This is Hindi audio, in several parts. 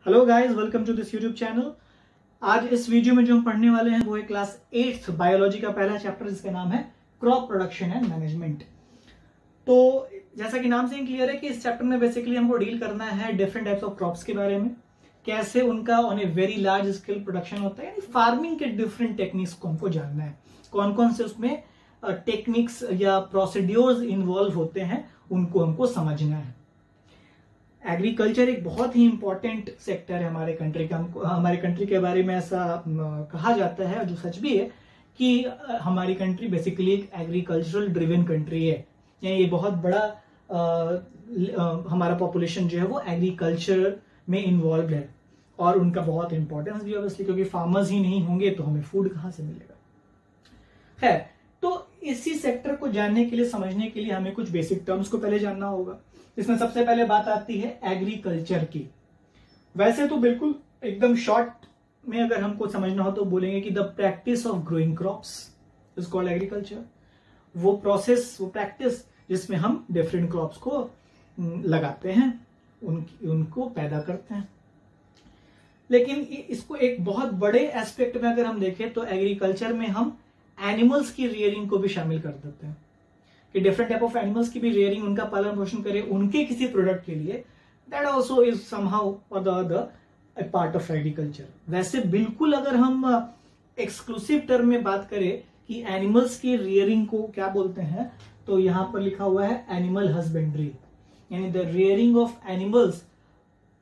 Hello guys, welcome to this YouTube channel. आज इस वीडियो में जो हम पढ़ने वाले हैं वो है क्लास 8th बायोलॉजी का पहला चैप्टर जिसका नाम है क्रॉप प्रोडक्शन एंड मैनेजमेंट। तो जैसा कि नाम से ही क्लियर है कि इस चैप्टर में बेसिकली हमको डील करना है डिफरेंट टाइप्स ऑफ क्रॉप्स के बारे में, कैसे उनका on a very large scale production होता है, यानी फार्मिंग के डिफरेंट टेक्निक्स को हमको जानना है, कौन कौन से उसमें टेक्निक्स या प्रोसीड्योर्स इन्वॉल्व होते हैं उनको हमको समझना है। एग्रीकल्चर एक बहुत ही इंपॉर्टेंट सेक्टर है हमारे कंट्री का। हमारे कंट्री के बारे में ऐसा कहा जाता है, जो सच भी है, कि हमारी कंट्री बेसिकली एक एग्रीकल्चरल ड्रिवन कंट्री है। यानी ये बहुत बड़ा हमारा पॉपुलेशन जो है वो एग्रीकल्चर में इन्वॉल्व है और उनका बहुत इंपॉर्टेंस भी ऑब्वियसली, क्योंकि फार्मर्स ही नहीं होंगे तो हमें फूड कहाँ से मिलेगा। है तो इसी सेक्टर को जानने के लिए, समझने के लिए हमें कुछ बेसिक टर्म्स को पहले जानना होगा। इसमें सबसे पहले बात आती है एग्रीकल्चर की। वैसे तो बिल्कुल एकदम शॉर्ट में अगर हमको समझना हो तो बोलेंगे कि the practice of growing crops is called agriculture. वो प्रोसेस, वो प्रैक्टिस जिसमें हम डिफरेंट क्रॉप्स को लगाते हैं, उनको पैदा करते हैं। लेकिन इसको एक बहुत बड़े एस्पेक्ट में अगर हम देखें तो एग्रीकल्चर में हम एनिमल्स की रियरिंग को भी शामिल कर देते हैं कि डिफरेंट टाइप ऑफ एनिमल्स की भी रियरिंग, उनका पालन पोषण करें उनके किसी प्रोडक्ट के लिए। दैट आल्सो इज समहाउ और the other A part of agriculture. वैसे बिल्कुल अगर हम एक्सक्लूसिव टर्म में बात करें कि एनिमल्स की रियरिंग को क्या बोलते हैं, तो यहां पर लिखा हुआ है एनिमल हस्बेंड्री, यानी the rearing of animals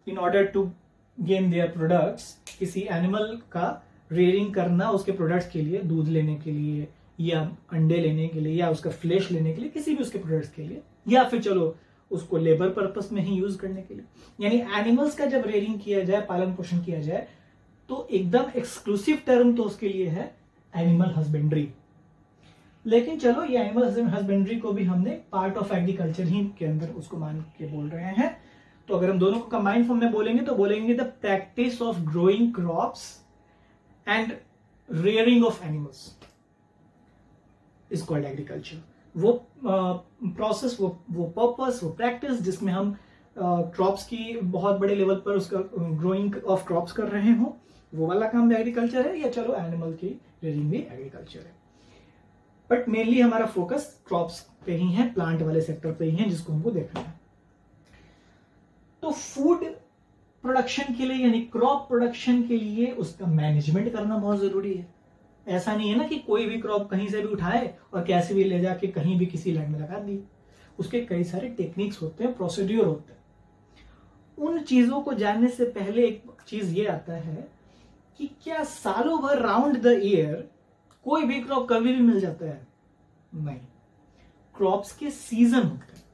in order to gain their products. किसी एनिमल का रियरिंग करना उसके प्रोडक्ट्स के लिए, दूध लेने के लिए या अंडे लेने के लिए या उसका फ्लैश लेने के लिए, किसी भी उसके प्रोडक्ट्स के लिए, या फिर चलो उसको लेबर पर्पस में ही यूज करने के लिए। यानी एनिमल्स का जब रेयरिंग किया जाए, पालन पोषण किया जाए, तो एकदम एक्सक्लूसिव टर्म तो उसके लिए है एनिमल हस्बेंड्री। लेकिन चलो ये एनिमल हस्बेंड्री को भी हमने पार्ट ऑफ एग्रीकल्चर ही के अंदर उसको मान के बोल रहे हैं। तो अगर हम दोनों को कंबाइन फॉर्म में बोलेंगे तो बोलेंगे the practice of growing crops and rearing of animals is called agriculture. वो प्रोसेस, वो पर्पस, वो प्रैक्टिस जिसमें हम क्रॉप्स की बहुत बड़े लेवल पर उसका ग्रोइंग ऑफ क्रॉप्स कर रहे हो, वो वाला काम भी एग्रीकल्चर है, या चलो एनिमल की रेयरिंग भी एग्रीकल्चर है। बट मेनली हमारा फोकस क्रॉप्स पे ही है, प्लांट वाले सेक्टर पे ही है, जिसको हमको देखना है। तो फूड प्रोडक्शन के लिए, यानी क्रॉप प्रोडक्शन के लिए उसका मैनेजमेंट करना बहुत जरूरी है। ऐसा नहीं है ना कि कोई भी क्रॉप कहीं से भी उठाए और कैसे भी ले जाके कहीं भी किसी लैंड में लगा दी। उसके कई सारे टेक्निक्स होते हैं, प्रोसीड्यूर होते हैं। उन चीजों को जानने से पहले एक चीज ये आता है कि क्या सालों भर राउंड द ईयर कोई भी क्रॉप कभी भी मिल जाता है? नहीं, क्रॉप्स के सीजन होते हैं।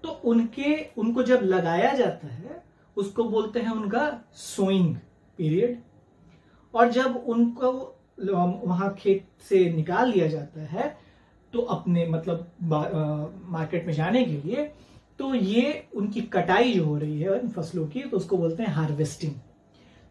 तो उनको जब लगाया जाता है उसको बोलते हैं उनका सोइंग पीरियड, और जब उनको वहां खेत से निकाल लिया जाता है तो अपने मतलब मार्केट में जाने के लिए, तो ये उनकी कटाई जो हो रही है उन फसलों की, तो उसको बोलते हैं हार्वेस्टिंग।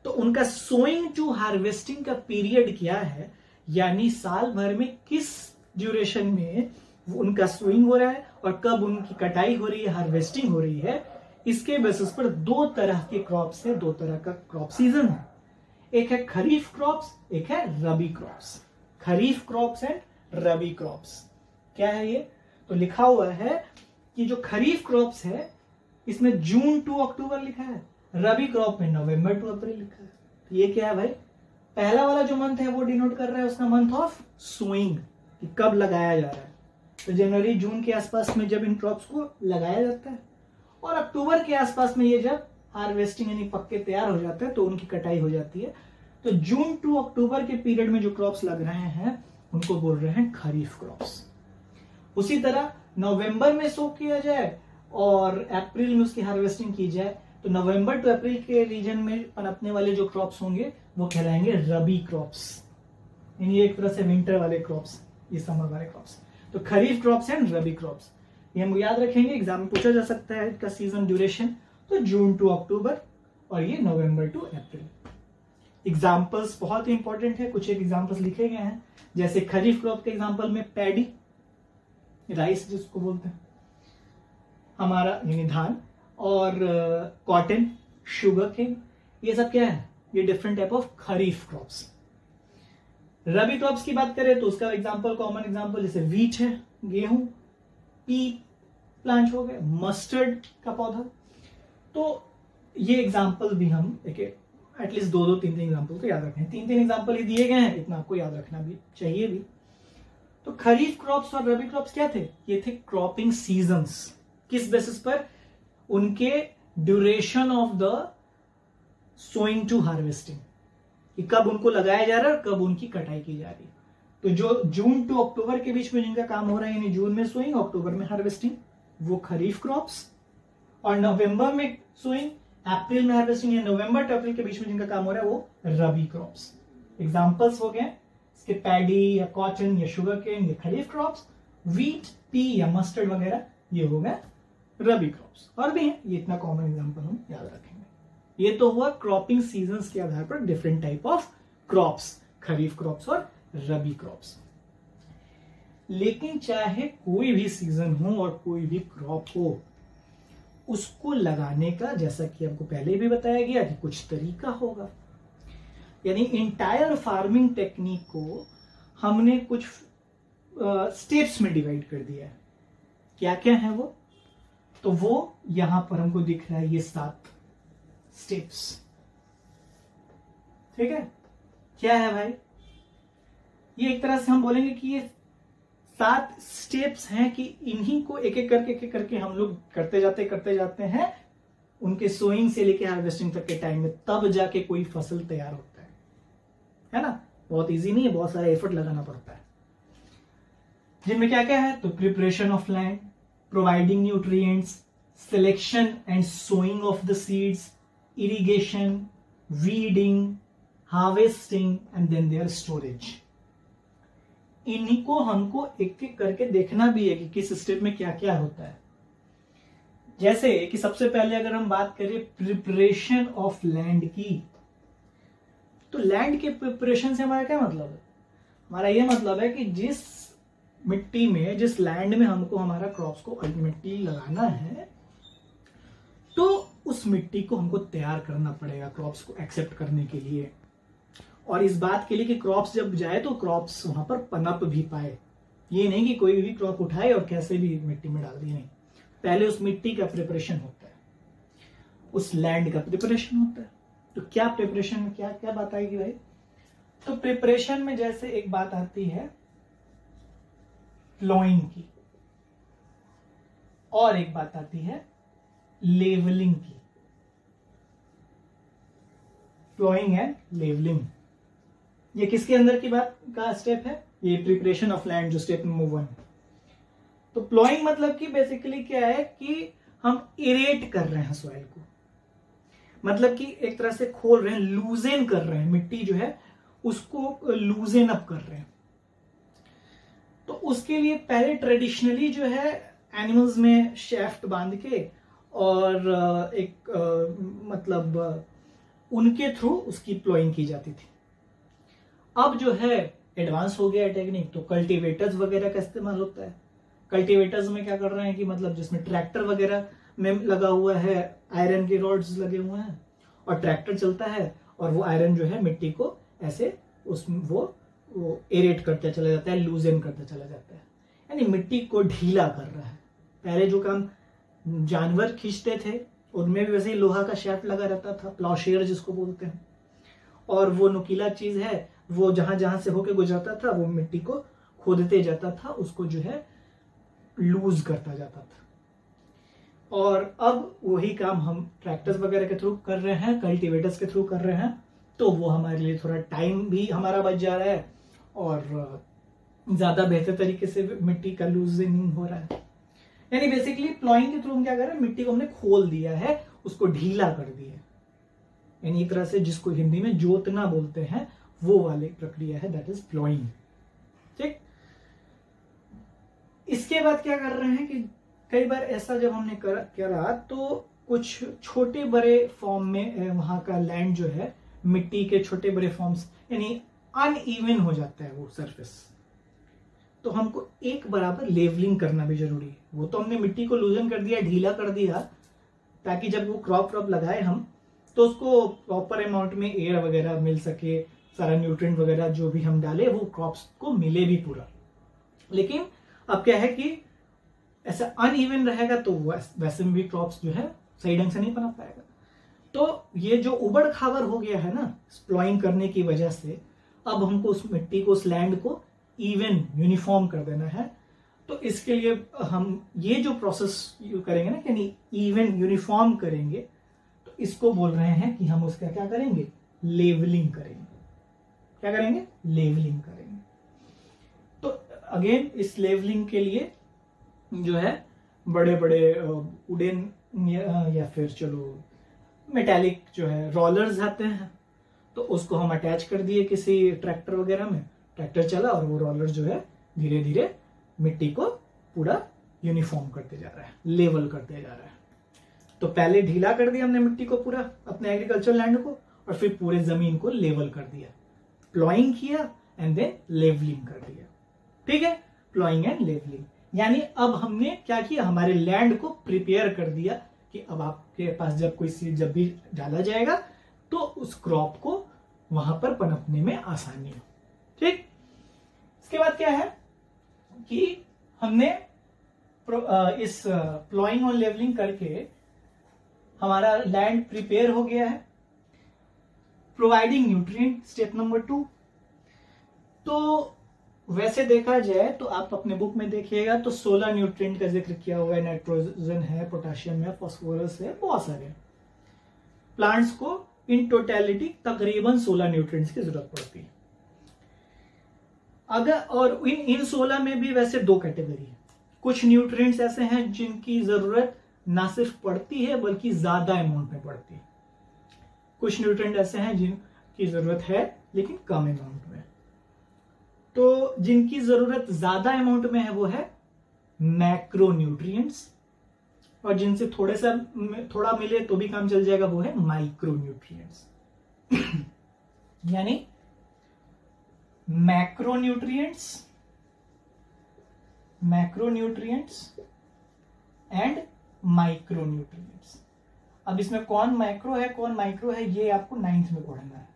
तो उनका सोइंग टू हार्वेस्टिंग का पीरियड क्या है, यानी साल भर में किस ड्यूरेशन में उनका सोइंग हो रहा है और कब उनकी कटाई हो रही है, हार्वेस्टिंग हो रही है, इसके बेसिस पर दो तरह के क्रॉप्स है, दो तरह का क्रॉप सीजन है। एक है खरीफ क्रॉप्स, एक है rabi crops. Kharif crops and rabi crops क्या है ये? तो लिखा हुआ है कि जो खरीफ क्रॉप्स है इसमें जून टू अक्टूबर लिखा है, रबी क्रॉप में नवंबर टू अप्रैल लिखा है। तो ये क्या है भाई? पहला वाला जो मंथ है वो डिनोट कर रहा है उसका मंथ ऑफ सोइंग, कि कब लगाया जा रहा है। तो जनवरी जून के आसपास में जब इन क्रॉप्स को लगाया जाता है, और अक्टूबर के आसपास में ये जब हार्वेस्टिंग यानी पक्के तैयार हो जाते हैं तो उनकी कटाई हो जाती है। तो जून टू अक्टूबर के पीरियड में जो क्रॉप्स लग रहे हैं उनको बोल रहे हैं खरीफ क्रॉप्स। उसी तरह नवंबर में सो किया जाए और अप्रैल में उसकी हार्वेस्टिंग की जाए, तो नवंबर टू अप्रैल के रीजन में पनपने वाले जो क्रॉप्स होंगे वो कहलाएंगे रबी क्रॉप्स। यानी एक तरह से विंटर वाले क्रॉप्स, ये समर वाले क्रॉप्स। तो खरीफ क्रॉप्स एंड रबी क्रॉप्स ये हम याद रखेंगे, एग्जाम में पूछा जा सकता है इसका सीजन ड्यूरेशन। तो जून टू अक्टूबर और ये नवंबर टू अप्रैल। एग्जाम्पल्स बहुत ही इंपॉर्टेंट है, कुछ एक एग्जाम्पल्स लिखे गए हैं। जैसे खरीफ क्रॉप के एग्जाम्पल में पैडी, राइस जिसको बोलते हैं हमारा, यानी धान, और कॉटन शुगर केन, ये सब क्या है, ये different type of kharif crops. Rabi crops की बात करें तो उसका एग्जांपल, कॉमन एग्जांपल जैसे वीट है, गेहूं, पी प्लांट हो गए, मस्टर्ड का पौधा। तो ये एग्जांपल भी हम एटलीस्ट दो तीन एग्जांपल को याद रखें, तीन एग्जांपल ही दिए गए हैं, इतना आपको याद रखना भी चाहिए भी। तो खरीफ क्रॉप्स और रबी क्रॉप्स क्या थे, ये थे क्रॉपिंग सीजन्स। किस बेसिस पर, उनके duration of the sowing to harvesting, कि कब उनको लगाया जा रहा है और कब उनकी कटाई की जा रही है। तो जो जून टू अक्टूबर के बीच में जिनका काम हो रहा है, यानी जून में सोइंग, अक्टूबर में हार्वेस्टिंग, वो खरीफ क्रॉप्स। और नवंबर में सोइंग, अप्रैल में हार्वेस्टिंग, या नवंबर टू अप्रैल के बीच में जिनका काम हो रहा है वो रबी क्रॉप्स। एग्जांपल्स हो गए इसके पैडी या कॉटन या शुगर केन, ये खरीफ क्रॉप्स, वीट, पी या मस्टर्ड वगैरह ये हो गए रबी क्रॉप्स। और भी है, ये इतना कॉमन एग्जांपल हम याद रखेंगे। ये तो हुआ क्रॉपिंग सीजन्स के आधार पर different type of crops, kharif crops और रबी क्रॉप्स। लेकिन चाहे कोई भी सीजन हो और कोई भी क्रॉप हो, उसको लगाने का, जैसा कि आपको पहले भी बताया गया कि कुछ तरीका होगा। यानी इंटायर फार्मिंग टेक्निक को हमने कुछ स्टेप्स में डिवाइड कर दिया है। क्या क्या है वो, तो वो यहां पर हमको दिख रहा है, ये 7 स्टेप्स। ठीक है, क्या है भाई, ये एक तरह से हम बोलेंगे कि ये 7 स्टेप्स हैं कि इन्हीं को एक एक करके हम लोग करते जाते हैं उनके सोइंग से लेके हार्वेस्टिंग तक के टाइम में, तब जाके कोई फसल तैयार होता है ना। बहुत इजी नहीं है, बहुत सारा एफर्ट लगाना पड़ता है। जिनमें क्या क्या है, तो preparation of land, providing nutrients, selection and sowing of the seeds, irrigation, weeding, harvesting and then their storage. इन्हीं को हमको एक एक करके देखना भी है कि किस स्टेप में क्या क्या होता है। जैसे कि सबसे पहले अगर हम बात करें प्रिपरेशन ऑफ लैंड की, तो लैंड के प्रिपरेशन से हमारा क्या मतलब है, हमारा यह मतलब है कि जिस मिट्टी में, जिस लैंड में हमको हमारा क्रॉप्स को अल्टीमेटली लगाना है, तो उस मिट्टी को हमको तैयार करना पड़ेगा क्रॉप्स को एक्सेप्ट करने के लिए। और इस बात के लिए कि क्रॉप्स जब जाए तो क्रॉप्स वहां पर पनप भी पाए। ये नहीं कि कोई भी क्रॉप उठाए और कैसे भी मिट्टी में डाल दिए, नहीं। पहले उस मिट्टी का प्रिपरेशन होता है, उस लैंड का प्रिपरेशन होता है। तो क्या प्रिपरेशन में क्या क्या बात आएगी भाई, तो प्रिपरेशन में जैसे एक बात आती है प्लॉइंग की, और एक बात आती है लेवलिंग की। प्लॉइंग एंड लेवलिंग, ये किसके अंदर की बात का स्टेप है, ये प्रिपरेशन ऑफ लैंड जो स्टेप नंबर 1। तो प्लॉइंग मतलब कि बेसिकली क्या है कि हम इरेट कर रहे हैं सॉइल को, मतलब कि एक तरह से खोल रहे हैं, लूजेन कर रहे हैं, मिट्टी जो है उसको लूजेन अप कर रहे हैं। तो उसके लिए पहले ट्रेडिशनली जो है एनिमल्स में शेफ्ट बांध के और एक मतलब उनके थ्रू उसकी प्लॉइंग की जाती थी। अब जो है एडवांस हो गया टेक्निक, तो कल्टीवेटर्स वगैरह का इस्तेमाल होता है। कल्टीवेटर्स में क्या कर रहे हैं कि मतलब जिसमें ट्रैक्टर वगैरह में लगा हुआ है, आयरन के रॉड्स लगे हुए हैं और ट्रैक्टर चलता है, और वो आयरन जो है मिट्टी को ऐसे वो एरेट करता चला जाता है, लूजन करता चला जाता है, यानी मिट्टी को ढीला कर रहा है। पहले जो काम जानवर खींचते थे उनमें भी वैसे ही लोहा का शेफ्ट लगा रहता था, प्लाउशेयर जिसको बोलते हैं, और वो नुकीला चीज है, वो जहां जहां से होके गुजरता था वो मिट्टी को खोदते जाता था, उसको जो है लूज करता जाता था। और अब वही काम हम ट्रैक्टर्स वगैरह के थ्रू कर रहे हैं, कल्टीवेटर्स के थ्रू कर रहे हैं, तो वो हमारे लिए थोड़ा टाइम भी हमारा बच जा रहा है और ज्यादा बेहतर तरीके से मिट्टी का लूजनिंग हो रहा है। यानी बेसिकली प्लॉइंग के थ्रू हम क्या कर रहे हैं, मिट्टी को हमने खोल दिया है, उसको ढीला कर दिया है, यानी एक तरह से जिसको हिंदी में जोतना बोलते हैं वो वाली प्रक्रिया है, दैट इज प्लॉइंग। ठीक, इसके बाद क्या कर रहे हैं कि कई बार ऐसा जब हमने करा तो कुछ छोटे बड़े फॉर्म में वहां का लैंड जो है मिट्टी के छोटे बड़े फॉर्म्स यानी अनइवन हो जाता है वो सरफेस, तो हमको एक बराबर लेवलिंग करना भी जरूरी है। वो तो हमने मिट्टी को लूजन कर दिया, ढीला कर दिया, ताकि जब वो क्रॉप लगाए हम तो उसको प्रॉपर अमाउंट में एयर वगैरह मिल सके, सारा न्यूट्रिएंट वगैरह जो भी हम डाले वो क्रॉप्स को मिले भी पूरा। लेकिन अब क्या है कि ऐसा अनइवन रहेगा तो वैसे में भी क्रॉप्स जो है सही ढंग से नहीं बना पाएगा। तो ये जो उबड़ खाबड़ हो गया है ना प्लॉइंग करने की वजह से, अब हमको उस मिट्टी को, उस लैंड को इवन यूनिफॉर्म कर देना है। तो इसके लिए हम ये जो प्रोसेस करेंगे ना, यानी इवन यूनिफॉर्म करेंगे, तो इसको बोल रहे हैं कि हम उसका क्या करेंगे, लेवलिंग करेंगे। क्या करेंगे, लेवलिंग करेंगे। तो अगेन इस लेवलिंग के लिए जो है बड़े बड़े वुडन या फिर चलो मेटालिक जो है रोलर्स आते हैं, तो उसको हम अटैच कर दिए किसी ट्रैक्टर वगैरह में, ट्रैक्टर चला और वो रोलर जो है धीरे धीरे मिट्टी को पूरा यूनिफॉर्म करते जा रहा है, लेवल करते जा रहा है। तो पहले ढीला कर दिया हमने मिट्टी को पूरा अपने एग्रीकल्चर लैंड को, और फिर पूरे जमीन को लेवल कर दिया, प्लॉइंग किया एंड देन लेवलिंग कर दिया। ठीक है, प्लॉइंग एंड लेवलिंग, यानी अब हमने क्या किया, हमारे लैंड को प्रिपेयर कर दिया कि अब आपके पास जब कोई सीड जब भी डाला जाएगा तो उस क्रॉप को वहां पर पनपने में आसानी हो। ठीक, इसके बाद क्या है कि हमने इस प्लॉइंग और लेवलिंग करके हमारा लैंड प्रिपेयर हो गया है। Providing nutrient, step number 2। तो वैसे देखा जाए तो आप अपने बुक में देखिएगा तो 16 न्यूट्रिएंट का जिक्र किया हुआ है, नाइट्रोजन है, पोटेशियम है, फास्फोरस है, बहुत सारे। प्लांट्स को इन टोटलिटी तकरीबन 16 न्यूट्रिएंट्स की जरूरत पड़ती है। अगर और इन 16 में भी वैसे 2 कैटेगरी है। कुछ न्यूट्रिएंट्स ऐसे हैं जिनकी जरूरत ना सिर्फ पड़ती है बल्कि ज्यादा अमाउंट में पड़ती है। कुछ न्यूट्रिएंट ऐसे हैं जिनकी जरूरत है लेकिन कम अमाउंट में। तो जिनकी जरूरत ज्यादा अमाउंट में है वो है मैक्रो न्यूट्रिएंट्स, और जिनसे थोड़ा मिले तो भी काम चल जाएगा वो है माइक्रो न्यूट्रिएंट्स। यानी मैक्रोन्यूट्रिएंट्स एंड माइक्रोन्यूट्रिएंट्स। अब इसमें कौन मैक्रो है कौन माइक्रो है ये आपको 9th में पढ़ना है।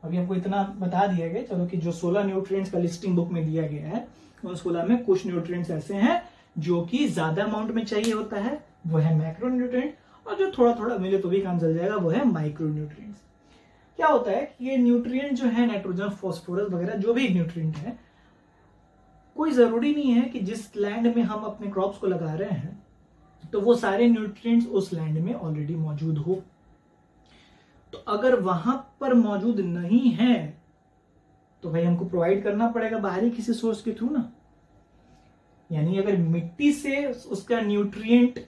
अभी आपको इतना बता दिया गया चलो कि जो 16 न्यूट्रिएंट्स का लिस्टिंग बुक में दिया गया है उन 16 में कुछ न्यूट्रिएंट्स ऐसे हैं जो कि ज्यादा अमाउंट में चाहिए होता है, वो है मैक्रोन्यूट्रिएंट, और जो थोड़ा थोड़ा मिले तो भी काम चल जाएगा वो है माइक्रोन्यूट्रिएंट्स। क्या होता है कि ये न्यूट्रिएंट जो है नाइट्रोजन, फास्फोरस वगैरह जो भी न्यूट्रिएंट है, कोई जरूरी नहीं है कि जिस लैंड में हम अपने क्रॉप्स को लगा रहे हैं तो वो सारे न्यूट्रिएंट्स उस लैंड में ऑलरेडी मौजूद हो। तो अगर वहां पर मौजूद नहीं है तो भाई हमको प्रोवाइड करना पड़ेगा बाहरी किसी सोर्स के थ्रू ना। यानी अगर मिट्टी से उसका न्यूट्रिएंट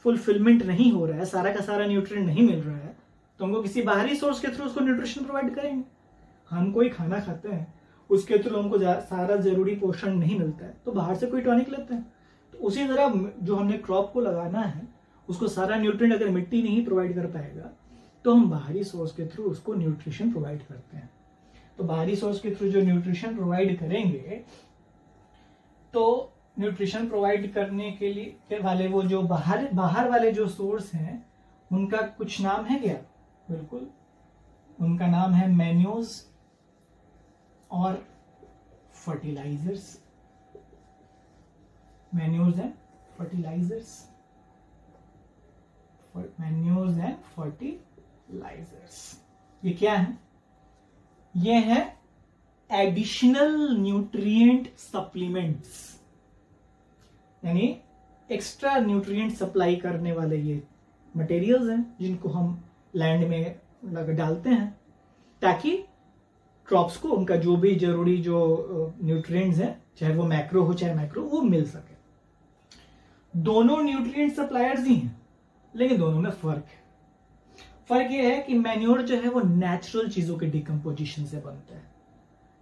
फुलफिलमेंट नहीं हो रहा है, सारा का सारा न्यूट्रिएंट नहीं मिल रहा है, तो हमको किसी बाहरी सोर्स के थ्रू उसको न्यूट्रिशन प्रोवाइड करेंगे। हम कोई खाना खाते हैं उसके थ्रू हमको सारा जरूरी पोषण नहीं मिलता है तो बाहर से कोई टॉनिक लेते हैं। तो उसी तरह जो हमने क्रॉप को लगाना है उसको सारा न्यूट्रिएंट अगर मिट्टी नहीं प्रोवाइड कर पाएगा तो हम बाहरी सोर्स के थ्रू उसको न्यूट्रिशन प्रोवाइड करते हैं। तो बाहरी सोर्स के थ्रू जो न्यूट्रिशन प्रोवाइड करेंगे, तो न्यूट्रिशन प्रोवाइड करने के लिए वाले वो जो बाहर वाले जो सोर्स हैं उनका कुछ नाम है क्या? बिल्कुल, उनका नाम है मैन्यूर्स और fertilisers. Manures and fertilisers, manures and fertilisers. ये क्या है? ये है एडिशनल न्यूट्रिएंट सप्लीमेंट्स, यानी एक्स्ट्रा न्यूट्रिएंट सप्लाई करने वाले ये मटेरियल्स हैं जिनको हम लैंड में डालते हैं ताकि क्रॉप्स को उनका जो भी जरूरी जो न्यूट्रिएंट्स हैं, चाहे वो मैक्रो हो चाहे माइक्रो, वो मिल सके। दोनों न्यूट्रिएंट सप्लायर्स ही हैं लेकिन दोनों में फर्क है। फर्क ये है कि मैन्योर जो है वो नेचुरल चीजों के डिकम्पोजिशन से बनता है।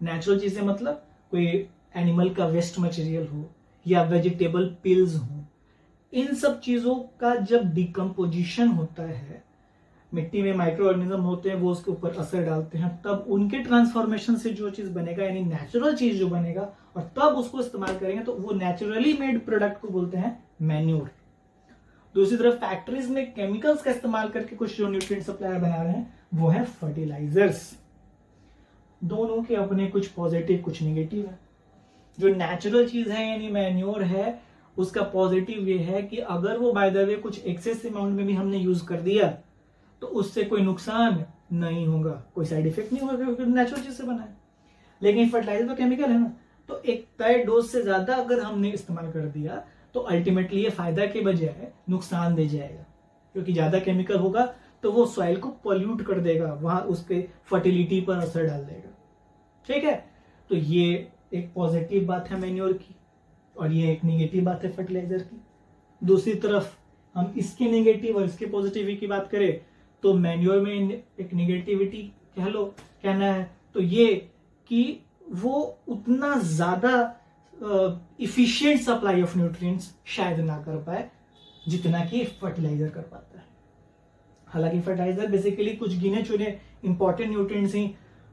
नेचुरल चीजें मतलब कोई एनिमल का वेस्ट मटेरियल हो या वेजिटेबल पिल्स हो, इन सब चीजों का जब डिकम्पोजिशन होता है, मिट्टी में माइक्रो ऑर्गेनिज्म होते हैं वो उसके ऊपर असर डालते हैं, तब उनके ट्रांसफॉर्मेशन से जो चीज बनेगा यानी नेचुरल चीज जो बनेगा और तब उसको इस्तेमाल करेंगे तो वो नेचुरली मेड प्रोडक्ट को बोलते हैं मैन्योर। दूसरी तरफ फैक्ट्रीज में केमिकल्स का इस्तेमाल करके कुछ जो न्यूट्रिएंट सप्लायर बना रहे हैं वो है फर्टिलाइजर्स। दोनों के अपने कुछ पॉजिटिव कुछ निगेटिव है। जो नेचुरल चीज है यानी मैन्योर है, उसका पॉजिटिव ये है कि अगर वो बाय द वे कुछ एक्सेस अमाउंट में भी हमने यूज कर दिया तो उससे कोई नुकसान नहीं होगा, कोई साइड इफेक्ट नहीं होगा क्योंकि नेचुरल चीज से बना है। लेकिन फर्टिलाइजर तो केमिकल है ना, तो एक तय डोज से ज्यादा अगर हमने इस्तेमाल कर दिया तो अल्टीमेटली ये फायदा के बजाय नुकसान दे जाएगा, क्योंकि ज्यादा केमिकल होगा तो वो सॉइल को पॉल्यूट कर देगा, वहां उसके फर्टिलिटी पर असर डाल देगा। ठीक है, तो ये एक पॉजिटिव बात है मैन्योर की और ये एक नेगेटिव बात है फर्टिलाइजर की। दूसरी तरफ हम इसके नेगेटिव और इसके पॉजिटिविटी की बात करें तो मैन्योर में एक नेगेटिविटी कह लो कहना है तो ये कि वो उतना ज्यादा इफिशिएंट सप्लाई ऑफ न्यूट्रिएंट्स शायद ना कर पाए जितना कि फर्टिलाइजर कर पाता है। हालांकि फर्टिलाइजर बेसिकली कुछ गिने चुने इंपॉर्टेंट न्यूट्रिएंट्स ही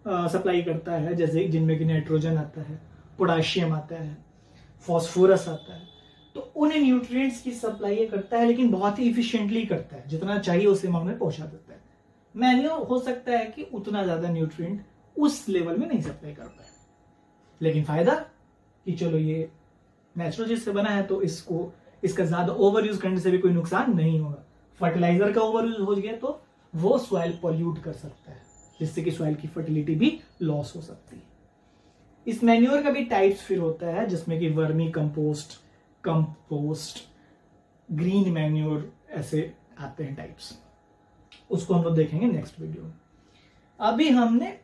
सप्लाई करता है, जैसे जिनमें कि नाइट्रोजन आता है, पोटाशियम आता है, फॉस्फोरस आता है, तो उन न्यूट्रिएंट्स की सप्लाई करता है, लेकिन बहुत ही इफिशिएंटली करता है, जितना चाहिए उस अमाउंट में पहुंचा देता है। मैन्योर हो सकता है कि उतना ज्यादा न्यूट्रिएंट उस लेवल में नहीं सप्लाई कर पाए, लेकिन फायदा कि चलो ये नेचुरल चीज से बना है तो इसका ज्यादा ओवर यूज करने से भी कोई नुकसान नहीं होगा। फर्टिलाइजर का ओवर यूज हो गया तो वो सॉइल पॉल्यूट कर सकता है, जिससे कि सॉइल की फर्टिलिटी भी लॉस हो सकती है। इस मैन्योर का भी टाइप्स फिर होता है, जिसमें कि वर्मी कंपोस्ट, ग्रीन मैन्योर, ऐसे आते हैं टाइप्स। उसको हम लोग देखेंगे नेक्स्ट वीडियो में। अभी हमने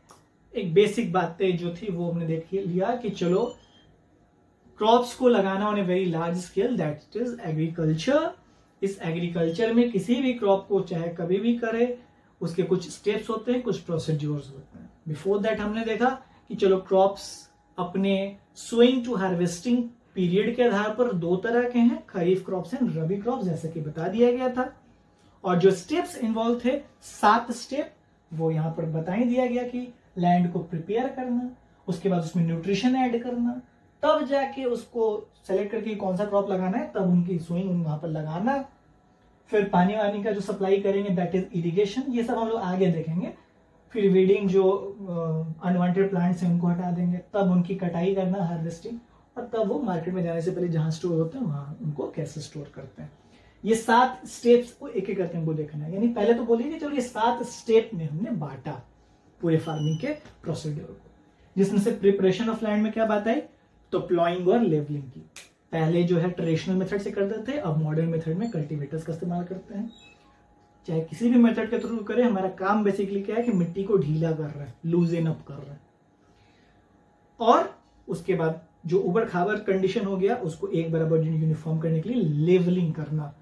एक बेसिक बातें जो थी वो हमने देख लिया कि चलो क्रॉप्स को लगाना on a very large scale, that is agriculture. इस एग्रीकल्चर में किसी भी क्रॉप को चाहे कभी भी करे, उसके कुछ स्टेप्स होते हैं, कुछ प्रोसीड्यूर्स होते हैं। बिफोर दैट हमने देखा कि चलो क्रॉप्स अपने सोइंग टू हार्वेस्टिंग पीरियड के आधार पर दो तरह के हैं, खरीफ क्रॉप्स एंड रबी क्रॉप्स, जैसा कि बता दिया गया था। और जो स्टेप्स इन्वॉल्व थे 7 स्टेप, वो यहां पर बता ही दिया गया कि लैंड को प्रिपेयर करना, उसके बाद उसमें न्यूट्रिशन ऐड करना, तब जाके उसको सेलेक्ट करके कौन सा क्रॉप लगाना है, तब उनकी सोइंग वहां पर लगाना, फिर पानी वानी का जो सप्लाई करेंगे दैट इज इरिगेशन, ये सब हम लोग आगे देखेंगे। फिर वीडिंग, जो अनवांटेड प्लांट्स हैं उनको हटा देंगे, तब उनकी कटाई करना, हार्वेस्टिंग, और तब वो मार्केट में जाने से पहले जहां स्टोर होते हैं वहां उनको कैसे स्टोर करते हैं। ये 7 स्टेप्स को एक एक करके हमको देखना है। यानी पहले तो बोलिए कि चलो ये 7 स्टेप में हमने बांटा पूरे फार्मिंग के प्रोसीड्यूर को, जिसमें से प्रिपरेशन ऑफ लैंड में क्या बात आई, तो प्लॉइंग और लेवलिंग की। पहले जो है ट्रेडिशनल मेथड से करते थे, अब मॉडर्न मेथड में कल्टीवेटर्स का इस्तेमाल करते हैं। चाहे किसी भी मेथड के थ्रू करें, हमारा काम बेसिकली क्या है कि मिट्टी को ढीला कर रहा है, लूजन अप कर रहा है। और उसके बाद जो उबड़ खाबड़ कंडीशन हो गया उसको एक बराबर यूनिफॉर्म करने के लिए लेवलिंग करना,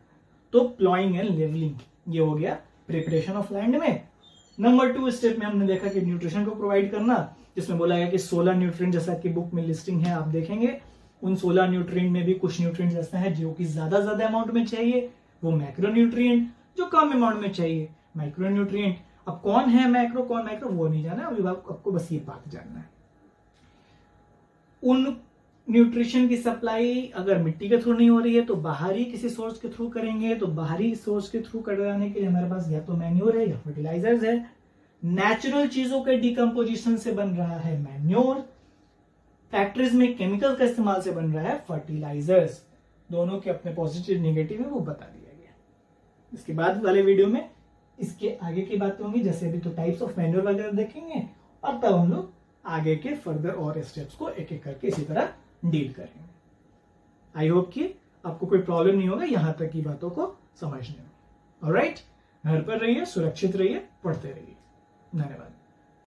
तो प्लॉइंग एंड लेवलिंग, ये हो गया प्रिपरेशन ऑफ लैंड में। नंबर 2 स्टेप में हमने देखा कि न्यूट्रिशन को प्रोवाइड करना, जिसमें बोला गया कि 16 न्यूट्रिएंट, जैसा कि बुक में लिस्टिंग है आप देखेंगे, उन 16 न्यूट्रिएंट में भी कुछ न्यूट्रिएंट्स ऐसे हैं जो कि ज्यादा अमाउंट में चाहिए, वो मैक्रो न्यूट्रिएंट, जो कम अमाउंट में चाहिए माइक्रो न्यूट्रिएंट। अब कौन है मैक्रो कौन माइक्रो वो नहीं जाना, अभी आपको बस ये बात जानना है। उन न्यूट्रिशन की सप्लाई अगर मिट्टी के थ्रू नहीं हो रही है तो बाहरी किसी सोर्स के थ्रू करेंगे, तो बाहरी सोर्स के थ्रू कराने के लिए हमारे पास या तो मैन्योर है या फर्टिलाइजर्स है। नेचुरल चीजों के डिकम्पोजिशन से बन रहा है मैन्योर, फैक्ट्रीज में केमिकल का इस्तेमाल से बन रहा है फर्टिलाइजर्स। दोनों के अपने पॉजिटिव नेगेटिव है, वो बता दिया गया। इसके बाद वाले वीडियो में इसके आगे की बातें होंगी, जैसे अभी तो टाइप्स ऑफ मैन्योर वगैरह देखेंगे, और तब हम लोग आगे के फर्दर और स्टेप्स को एक एक करके इसी तरह डील करेंगे। आई होप कि आपको कोई प्रॉब्लम नहीं होगा यहां तक की बातों को समझने में। ऑलराइट, घर पर रहिए, सुरक्षित रहिए, पढ़ते रहिए। धन्यवाद।